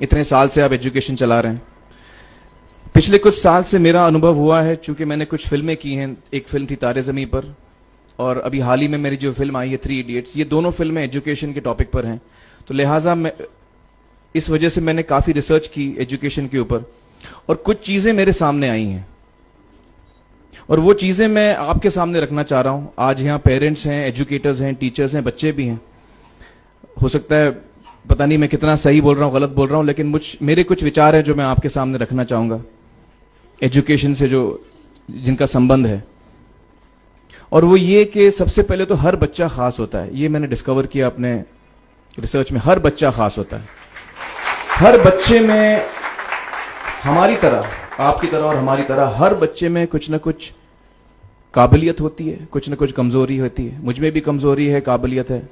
इतने साल से आप एजुकेशन चला रहे हैं। पिछले कुछ साल से मेरा अनुभव हुआ है, चूंकि मैंने कुछ फिल्में की हैं। एक फिल्म थी तारे ज़मीं पर, और अभी हाल ही में मेरी जो फिल्म आई है 3 इडियट्स, ये दोनों फिल्में एजुकेशन के टॉपिक पर हैं। तो लिहाजा मैं इस वजह से मैंने काफ़ी रिसर्च की एजुकेशन के ऊपर, और कुछ चीज़ें मेरे सामने आई हैं, और वो चीज़ें मैं आपके सामने रखना चाह रहा हूँ। आज यहाँ पेरेंट्स हैं, एजुकेटर्स हैं, टीचर्स हैं, बच्चे भी हैं। हो सकता है, पता नहीं मैं कितना सही बोल रहा हूँ, गलत बोल रहा हूँ, लेकिन मेरे कुछ विचार हैं जो मैं आपके सामने रखना चाहूँगा एजुकेशन से जो जिनका संबंध है। और वो ये कि सबसे पहले तो हर बच्चा खास होता है। ये मैंने डिस्कवर किया अपने रिसर्च में। हर बच्चा खास होता है। हर बच्चे में, हमारी तरह, आपकी तरह और हमारी तरह, हर बच्चे में कुछ ना कुछ काबिलियत होती है, कुछ ना कुछ कमजोरी होती है। मुझ में भी कमजोरी है, काबिलियत है।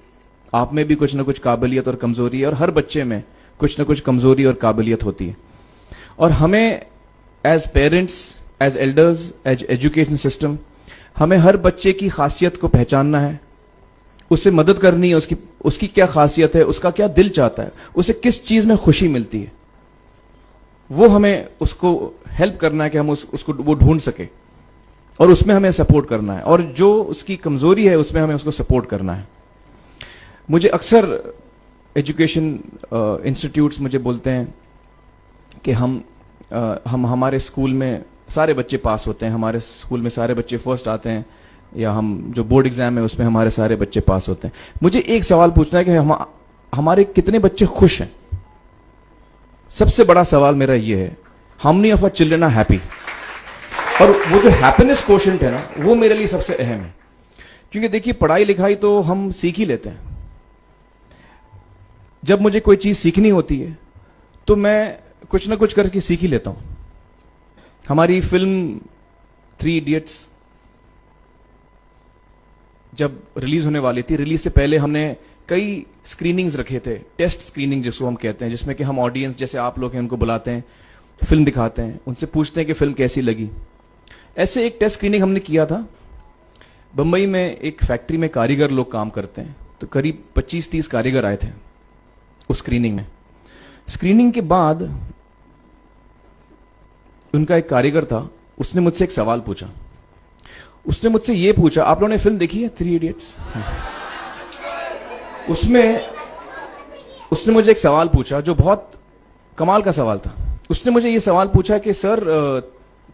आप में भी कुछ ना कुछ काबिलियत और कमजोरी है, और हर बच्चे में कुछ ना कुछ कमजोरी और काबिलियत होती है। और हमें as parents, as elders, as education system, हमें हर बच्चे की खासियत को पहचानना है, उसे मदद करनी है। उसकी क्या खासियत है, उसका क्या दिल चाहता है, उसे किस चीज में खुशी मिलती है, वो हमें उसको हेल्प करना है कि हम उसको वो ढूंढ सके, और उसमें हमें सपोर्ट करना है। और जो उसकी कमजोरी है उसमें हमें उसको सपोर्ट करना है। मुझे अक्सर एजुकेशन इंस्टीट्यूट्स मुझे बोलते हैं कि हम हमारे स्कूल में सारे बच्चे पास होते हैं, हमारे स्कूल में सारे बच्चे फर्स्ट आते हैं, या हम जो बोर्ड एग्जाम है उसमें हमारे सारे बच्चे पास होते हैं। मुझे एक सवाल पूछना है कि हमारे कितने बच्चे खुश हैं? सबसे बड़ा सवाल मेरा ये है, how many of our children are happy? और वो जो हैप्पीनेस क्वोशेंट है ना, वो मेरे लिए सबसे अहम है। क्योंकि देखिए, पढ़ाई लिखाई तो हम सीख ही लेते हैं। जब मुझे कोई चीज सीखनी होती है तो मैं कुछ ना कुछ करके सीख ही लेता हूं। हमारी फिल्म 3 इडियट्स जब रिलीज होने वाली थी, रिलीज से पहले हमने कई स्क्रीनिंग्स रखे थे, टेस्ट स्क्रीनिंग जिसको हम कहते हैं, जिसमें कि हम ऑडियंस, जैसे आप लोग हैं, उनको बुलाते हैं, फिल्म दिखाते हैं, उनसे पूछते हैं कि फिल्म कैसी लगी। ऐसे एक टेस्ट स्क्रीनिंग हमने किया था बंबई में। एक फैक्ट्री में कारीगर लोग काम करते हैं, तो करीब 25-30 कारीगर आए थे उस स्क्रीनिंग में। स्क्रीनिंग के बाद उनका एक कारीगर था, उसने मुझसे एक सवाल पूछा। उसने मुझसे ये पूछा, आप लोगों ने फिल्म देखी है 3 इडियट्स? उसमें उसने मुझे एक सवाल पूछा जो बहुत कमाल का सवाल था। उसने मुझे ये सवाल पूछा कि सर,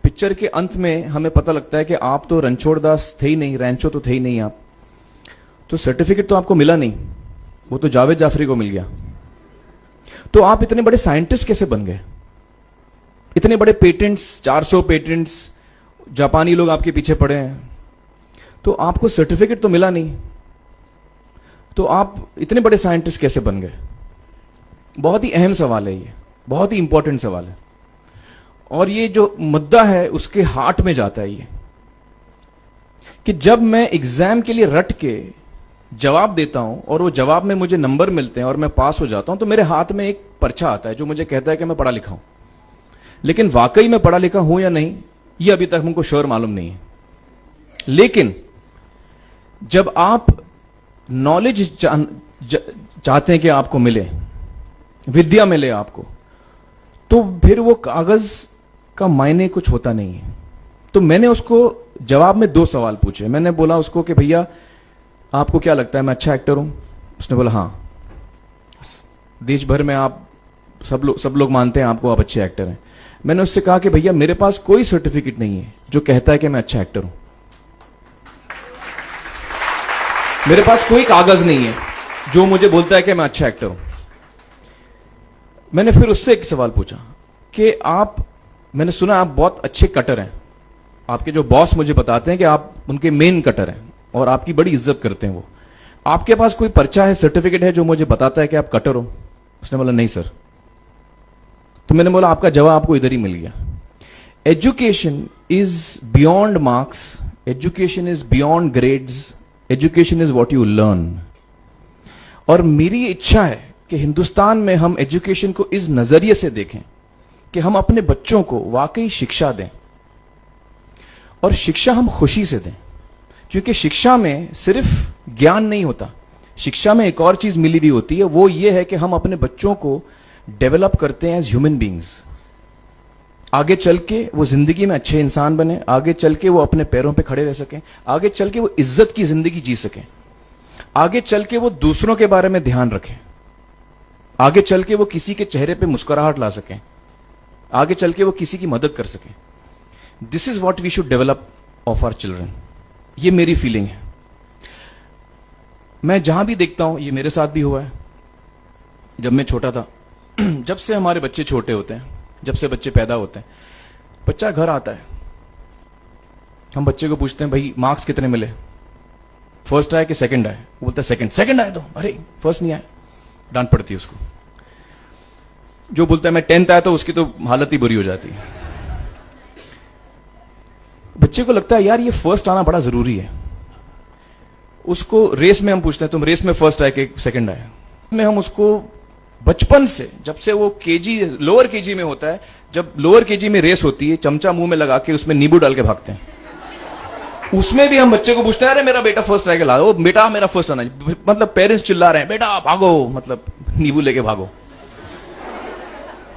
पिक्चर के अंत में हमें पता लगता है कि आप तो रणछोड़ दास थे ही नहीं, रैंचो तो थे ही नहीं आप, तो सर्टिफिकेट तो आपको मिला नहीं, वो तो जावेद जाफरी को मिल गया। तो आप इतने बड़े साइंटिस्ट कैसे बन गए? इतने बड़े पेटेंट्स, 400 पेटेंट्स, जापानी लोग आपके पीछे पड़े हैं, तो आपको सर्टिफिकेट तो मिला नहीं, तो आप इतने बड़े साइंटिस्ट कैसे बन गए? बहुत ही अहम सवाल है ये, बहुत ही इंपॉर्टेंट सवाल है। और ये जो मुद्दा है उसके हार्ट में जाता है ये, कि जब मैं एग्जाम के लिए रट के जवाब देता हूं और वो जवाब में मुझे नंबर मिलते हैं और मैं पास हो जाता हूं, तो मेरे हाथ में एक पर्चा आता है जो मुझे कहता है कि मैं पढ़ा लिखा हूं। लेकिन वाकई में पढ़ा लिखा हूं या नहीं, ये अभी तक हमको श्योर मालूम नहीं है। लेकिन जब आप नॉलेज चाहते हैं कि आपको मिले, विद्या मिले आपको, तो फिर वो कागज का मायने कुछ होता नहीं है। तो मैंने उसको जवाब में 2 सवाल पूछे। मैंने बोला उसको कि भैया, आपको क्या लगता है मैं अच्छा एक्टर हूं? उसने बोला हाँ, देश भर में आप सब लोग मानते हैं आपको, आप अच्छे एक्टर हैं। मैंने उससे कहा कि भैया, मेरे पास कोई सर्टिफिकेट नहीं है जो कहता है कि मैं अच्छा एक्टर हूं। मेरे पास कोई कागज नहीं है जो मुझे बोलता है कि मैं अच्छा एक्टर हूं। मैंने फिर उससे एक सवाल पूछा कि मैंने सुना आप बहुत अच्छे कटर हैं, आपके जो बॉस मुझे बताते हैं कि आप उनके मेन कटर हैं और आपकी बड़ी इज्जत करते हैं वो, आपके पास कोई पर्चा है, सर्टिफिकेट है जो मुझे बताता है कि आप कटर हो? उसने बोला नहीं सर। तो मैंने बोला आपका जवाब आपको इधर ही मिल गया। Education is beyond marks, education is beyond grades, education is what you learn. और मेरी इच्छा है कि हिंदुस्तान में हम एजुकेशन को इस नजरिए से देखें कि हम अपने बच्चों को वाकई शिक्षा दें, और शिक्षा हम खुशी से दें। क्योंकि शिक्षा में सिर्फ ज्ञान नहीं होता, शिक्षा में एक और चीज मिली हुई होती है, वो ये है कि हम अपने बच्चों को डेवलप करते हैं एज ह्यूमन बींग्स। आगे चल के वो जिंदगी में अच्छे इंसान बने, आगे चल के वो अपने पैरों पे खड़े रह सकें, आगे चल के वो इज्जत की जिंदगी जी सकें, आगे चल के वो दूसरों के बारे में ध्यान रखें, आगे चल के वो किसी के चेहरे पे मुस्कुराहट ला सकें, आगे चल के वो किसी की मदद कर सकें। This is what we should develop of our children. ये मेरी फीलिंग है। मैं जहां भी देखता हूं, ये मेरे साथ भी हुआ है जब मैं छोटा था। जब से हमारे बच्चे छोटे होते हैं, जब से बच्चे पैदा होते हैं, बच्चा घर आता है, हम बच्चे को पूछते हैं भाई मार्क्स कितने मिले, फर्स्ट आया कि सेकंड आया? वो बोलता है सेकंड। सेकंड आया तो अरे फर्स्ट नहीं आया, डांट पड़ती है उसको। जो बोलता है मैं 10th आया तो उसकी तो हालत ही बुरी हो जाती है। बच्चे को लगता है यार ये फर्स्ट आना बड़ा जरूरी है। उसको रेस में हम पूछते हैं तुम रेस में फर्स्ट आए कि सेकंड आए? में हम उसको बचपन से, जब से वो केजी लोअर केजी में होता है, जब लोअर केजी में रेस होती है, चमचा मुंह में लगा के उसमें नींबू डाल के भागते हैं। उसमें भी हम बच्चे को पूछते हैं अरे मेरा बेटा फर्स्ट आएगा, ला ओ बेटा मेरा फर्स्ट आना, मतलब पेरेंट्स चिल्ला रहे हैं बेटा भागो, मतलब नींबू लेके भागो।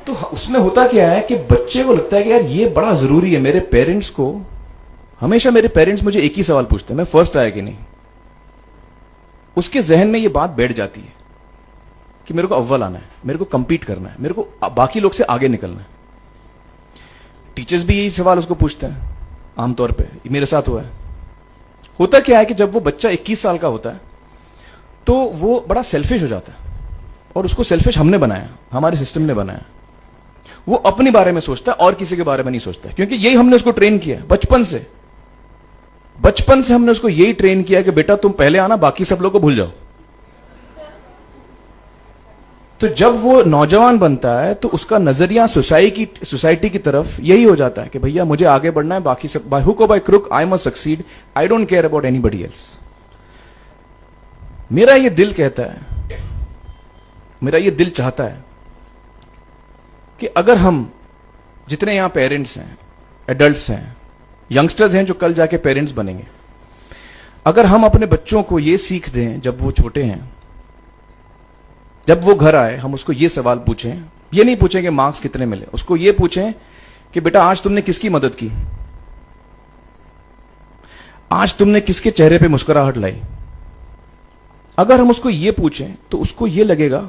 तो उसमें होता क्या है कि बच्चे को लगता है कि यार ये बड़ा जरूरी है। मेरे पेरेंट्स को हमेशा, मेरे पेरेंट्स मुझे एक ही सवाल पूछते हैं, मैं फर्स्ट आया कि नहीं। उसके जहन में ये बात बैठ जाती है कि मेरे को अव्वल आना है, मेरे को कंपीट करना है, मेरे को बाकी लोग से आगे निकलना है। टीचर्स भी यही सवाल उसको पूछते हैं आमतौर पे, मेरे साथ हुआ है। होता क्या है कि जब वो बच्चा 21 साल का होता है तो वो बड़ा सेल्फिश हो जाता है, और उसको सेल्फिश हमने बनाया, हमारे सिस्टम ने बनाया। वो अपने बारे में सोचता है और किसी के बारे में नहीं सोचता है, क्योंकि यही हमने उसको ट्रेन किया बचपन से। बचपन से हमने उसको यही ट्रेन किया कि बेटा तुम पहले आना, बाकी सब लोग को भूल जाओ। तो जब वो नौजवान बनता है तो उसका नजरिया सोसाइटी की तरफ यही हो जाता है कि भैया मुझे आगे बढ़ना है, बाकी सब बाय हुक और by crook I must succeed, I don't care about anybody else. मेरा ये दिल कहता है, मेरा ये दिल चाहता है कि अगर हम जितने यहां पेरेंट्स हैं, एडल्ट्स हैं, यंगस्टर्स हैं जो कल जाके पेरेंट्स बनेंगे, अगर हम अपने बच्चों को ये सीख दें जब वो छोटे हैं, जब वो घर आए हम उसको ये सवाल पूछें, ये नहीं पूछें कि मार्क्स कितने मिले, उसको ये पूछें कि बेटा आज तुमने किसकी मदद की, आज तुमने किसके चेहरे पे मुस्कुराहट लाई। अगर हम उसको ये पूछें तो उसको ये लगेगा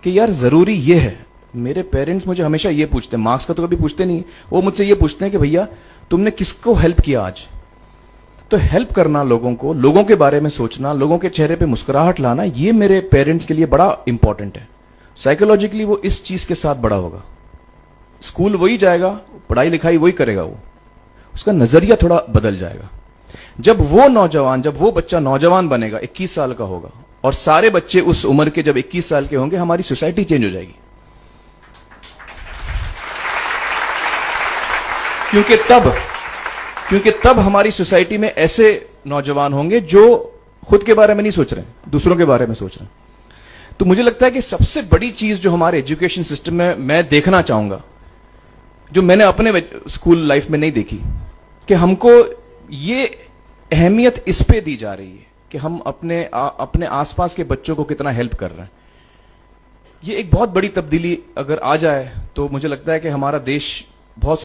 कि यार जरूरी ये है। मेरे पेरेंट्स मुझे हमेशा ये पूछते हैं, मार्क्स का तो कभी पूछते नहीं, वो मुझसे ये पूछते हैं कि भैया तुमने किसको हेल्प किया आज। तो हेल्प करना लोगों को, लोगों के बारे में सोचना, लोगों के चेहरे पे मुस्कुराहट लाना, ये मेरे पेरेंट्स के लिए बड़ा इंपॉर्टेंट है। साइकोलॉजिकली वो इस चीज के साथ बड़ा होगा। स्कूल वही जाएगा, पढ़ाई लिखाई वही करेगा, वो उसका नजरिया थोड़ा बदल जाएगा। जब वो बच्चा नौजवान बनेगा, 21 साल का होगा, और सारे बच्चे उस उम्र के जब 21 साल के होंगे, हमारी सोसाइटी चेंज हो जाएगी। क्योंकि तब हमारी सोसाइटी में ऐसे नौजवान होंगे जो खुद के बारे में नहीं सोच रहे, दूसरों के बारे में सोच रहे हैं। तो मुझे लगता है कि सबसे बड़ी चीज जो हमारे एजुकेशन सिस्टम में मैं देखना चाहूंगा, जो मैंने अपने स्कूल लाइफ में नहीं देखी, कि हमको ये अहमियत इस पे दी जा रही है कि हम अपने आसपास के बच्चों को कितना हेल्प कर रहे हैं। ये एक बहुत बड़ी तब्दीली अगर आ जाए तो मुझे लगता है कि हमारा देश बहुत